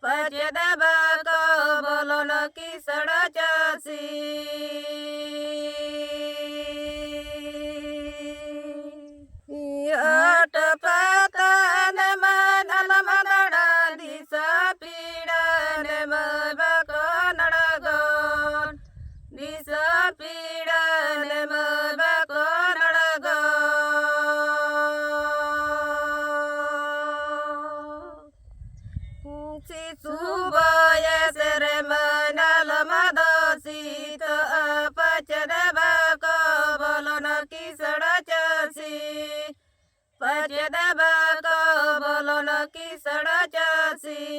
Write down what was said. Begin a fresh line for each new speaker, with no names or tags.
पचदब को बोलो न की सड़चसी अट पतन मनल मदड़ा दिस पीड़न मबको नड़गोन दिस पीड़न मबको नड़गोन शिशुबय सर मनल मदसित अपचदब को बोलो न की सड़चसी पचदब को बोलो न की सड़चसी